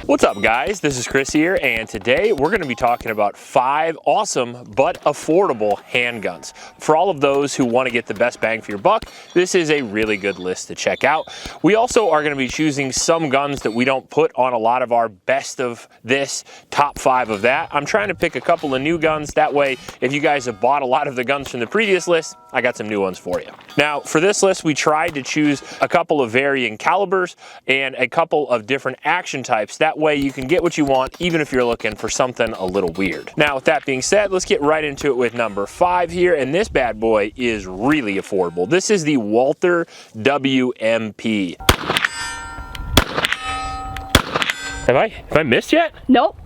What's up, guys? This is Chris here, and today we're going to be talking about 5 awesome but affordable handguns. For all of those who want to get the best bang for your buck, this is a really good list to check out. We also are going to be choosing some guns that we don't put on a lot of our best of this, top 5 of that. I'm trying to pick a couple of new guns. That way, if you guys have bought a lot of the guns from the previous list, I got some new ones for you. Now, for this list, we tried to choose a couple of varying calibers and a couple of different action types. That way you can get what you want, even if you're looking for something a little weird. Now, with that being said, let's get right into it with number 5 here, and this bad boy is really affordable. This is the Walther WMP. Have I missed yet? Nope.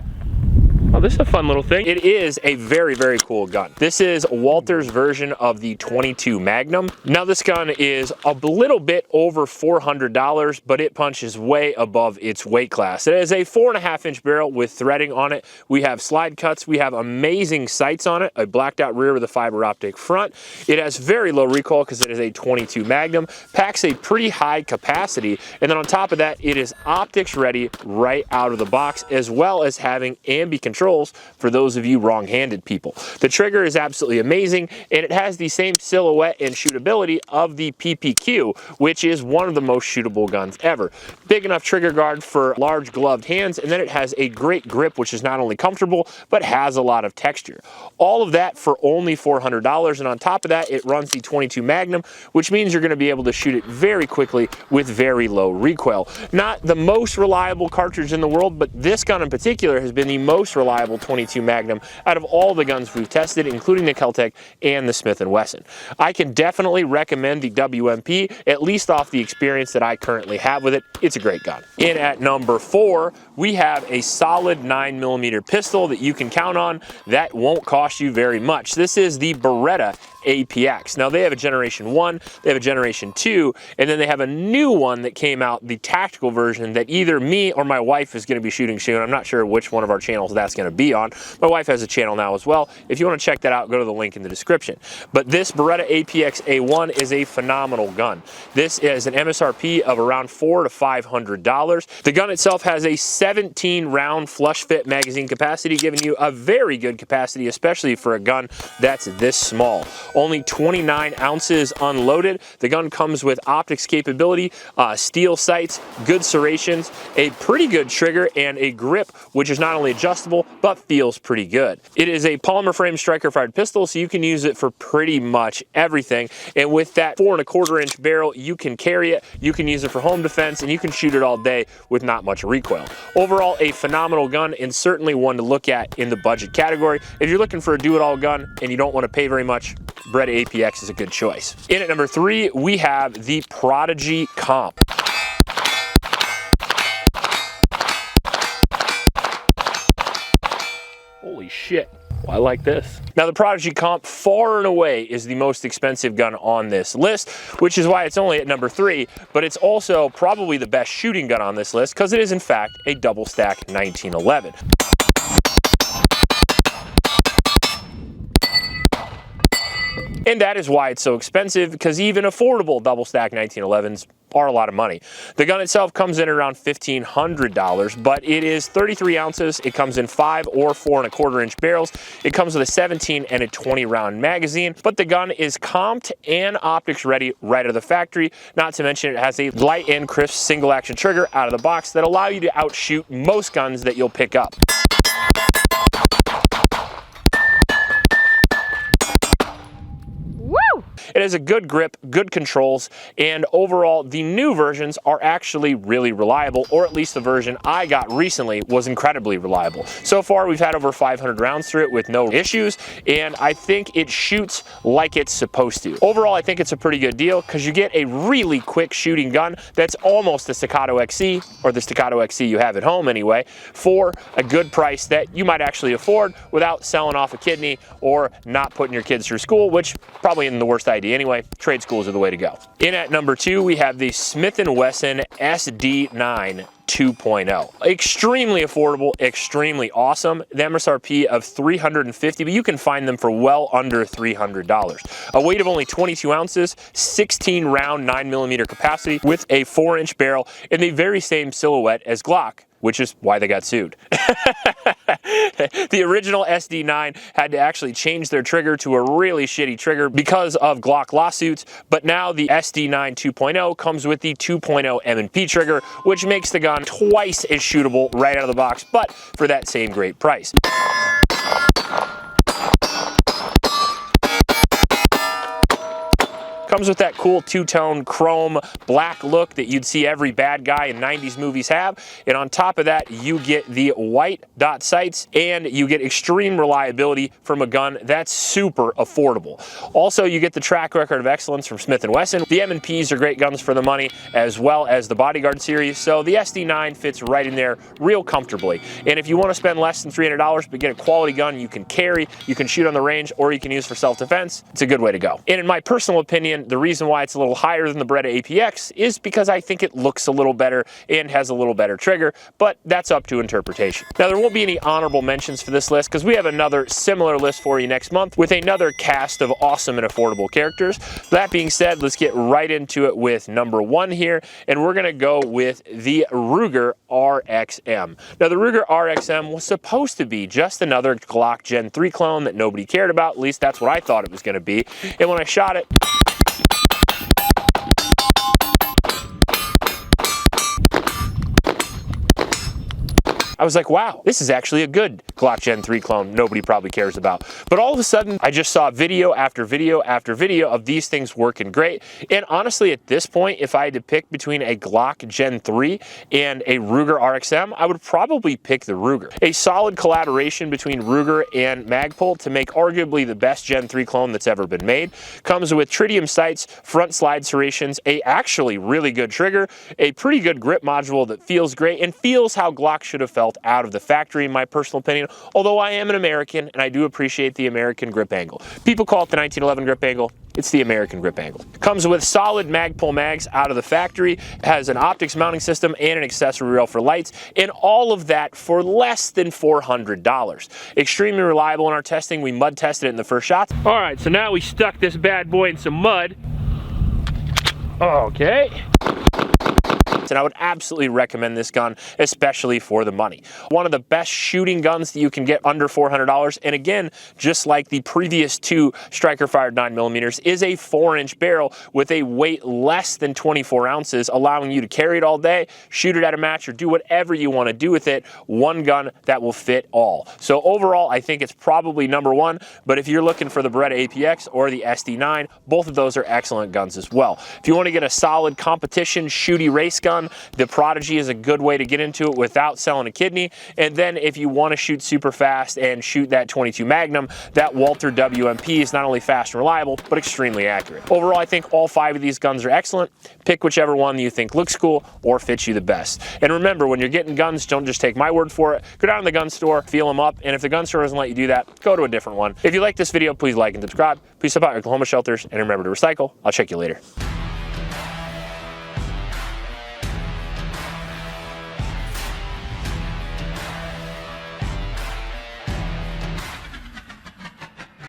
Oh, this is a fun little thing. It is a very, very cool gun. This is Walther's version of the 22 Magnum. Now, this gun is a little bit over $400, but it punches way above its weight class. It is a 4.5-inch barrel with threading on it. We have slide cuts. We have amazing sights on it, a blacked out rear with a fiber optic front. It has very low recoil because it is a 22 Magnum, packs a pretty high capacity, and then on top of that, it is optics ready right out of the box, as well as having ambi control for those of you wrong-handed people. The trigger is absolutely amazing, and it has the same silhouette and shootability of the PPQ, which is one of the most shootable guns ever. Big enough trigger guard for large gloved hands, and then it has a great grip, which is not only comfortable, but has a lot of texture. All of that for only $400, and on top of that, it runs the 22 Magnum, which means you're going to be able to shoot it very quickly with very low recoil. Not the most reliable cartridge in the world, but this gun in particular has been the most reliable 22 Magnum out of all the guns we've tested, including the Kel-Tec and the Smith & Wesson. I can definitely recommend the WMP, at least off the experience that I currently have with it. It's a great gun. In at number 4, we have a solid 9mm pistol that you can count on that won't cost you very much. This is the Beretta APX. Now, they have a Generation 1, they have a Generation 2, and then they have a new one that came out, the tactical version, that either me or my wife is going to be shooting soon. I'm not sure which one of our channels that's going to be on. My wife has a channel now as well. If you want to check that out, go to the link in the description. But this Beretta APX A1 is a phenomenal gun. This is an MSRP of around $400 to $500. The gun itself has a 17-round flush fit magazine capacity, giving you a very good capacity, especially for a gun that's this small. Only 29 ounces unloaded. The gun comes with optics capability, steel sights, good serrations, a pretty good trigger, and a grip, which is not only adjustable, but feels pretty good. It is a polymer frame striker fired pistol, so you can use it for pretty much everything. And with that 4.25-inch barrel, you can carry it, you can use it for home defense, and you can shoot it all day with not much recoil. Overall, a phenomenal gun, and certainly one to look at in the budget category. If you're looking for a do-it-all gun and you don't want to pay very much, Beretta APX is a good choice. In at number 3, we have the Prodigy Comp. Holy shit. Well, I like this. Now, the Prodigy Comp far and away is the most expensive gun on this list, which is why it's only at number 3, but it's also probably the best shooting gun on this list because it is in fact a double stack 1911. And that is why it's so expensive, because even affordable double stack 1911s are a lot of money. The gun itself comes in around $1,500, but it is 33 ounces. It comes in 5 or 4.25-inch barrels. It comes with a 17 and a 20-round magazine, but the gun is comped and optics ready right out of the factory. Not to mention it has a light and crisp single action trigger out of the box that allow you to outshoot most guns that you'll pick up. It has a good grip, good controls, and overall, the new versions are actually really reliable, or at least the version I got recently was incredibly reliable. So far, we've had over 500 rounds through it with no issues, and I think it shoots like it's supposed to. Overall, I think it's a pretty good deal because you get a really quick shooting gun that's almost the Staccato XC, or the Staccato XC you have at home anyway, for a good price that you might actually afford without selling off a kidney or not putting your kids through school, which probably isn't the worst idea anyway. Trade schools are the way to go. In at number 2, we have the Smith & Wesson SD9 2.0. Extremely affordable, extremely awesome. The MSRP of $350, but you can find them for well under $300. A weight of only 22 ounces, 16 round 9mm capacity with a 4-inch barrel in the very same silhouette as Glock, which is why they got sued. The original SD9 had to actually change their trigger to a really shitty trigger because of Glock lawsuits, but now the SD9 2.0 comes with the 2.0 M&P trigger, which makes the gun twice as shootable right out of the box, but for that same great price. Comes with that cool two-tone chrome black look that you'd see every bad guy in 90s movies have. And on top of that, you get the white dot sights and you get extreme reliability from a gun that's super affordable. Also, you get the track record of excellence from Smith & Wesson. The M&Ps are great guns for the money, as well as the Bodyguard series. So the SD9 fits right in there real comfortably. And if you want to spend less than $300 but get a quality gun you can carry, you can shoot on the range, or you can use for self-defense, it's a good way to go. And in my personal opinion, the reason why it's a little higher than the Beretta APX is because I think it looks a little better and has a little better trigger, but that's up to interpretation. Now, there won't be any honorable mentions for this list because we have another similar list for you next month with another cast of awesome and affordable characters. That being said, let's get right into it with number 1 here, and we're going to go with the Ruger RXM. Now, the Ruger RXM was supposed to be just another Glock Gen 3 clone that nobody cared about. At least that's what I thought it was going to be. And when I shot it, I was like, wow, this is actually a good Glock Gen 3 clone nobody probably cares about. But all of a sudden, I just saw video after video after video of these things working great. And honestly, at this point, if I had to pick between a Glock Gen 3 and a Ruger RXM, I would probably pick the Ruger. A solid collaboration between Ruger and Magpul to make arguably the best Gen 3 clone that's ever been made. Comes with tritium sights, front slide serrations, a actually really good trigger, a pretty good grip module that feels great and feels how Glock should have felt out of the factory, in my personal opinion, although I am an American and I do appreciate the American grip angle. People call it the 1911 grip angle. It's the American grip angle. Comes with solid Magpul mags out of the factory, has an optics mounting system and an accessory rail for lights, and all of that for less than $400. Extremely reliable in our testing. We mud tested it in the first shots. All right, so now we stuck this bad boy in some mud. Okay. And I would absolutely recommend this gun, especially for the money. One of the best shooting guns that you can get under $400, and again, just like the previous 2 striker-fired 9mm, is a 4-inch barrel with a weight less than 24 ounces, allowing you to carry it all day, shoot it at a match, or do whatever you want to do with it. One gun that will fit all. So overall, I think it's probably number 1, but if you're looking for the Beretta APX or the SD9, both of those are excellent guns as well. If you want to get a solid competition shooty race gun, the Prodigy is a good way to get into it without selling a kidney. And then if you want to shoot super fast and shoot that 22 Magnum, that Walther WMP is not only fast and reliable, but extremely accurate. Overall, I think all 5 of these guns are excellent. Pick whichever one you think looks cool or fits you the best. And remember, when you're getting guns, don't just take my word for it. Go down to the gun store, feel them up, and if the gun store doesn't let you do that, go to a different one. If you like this video, please like and subscribe. Please help out your Oklahoma shelters, and remember to recycle. I'll check you later.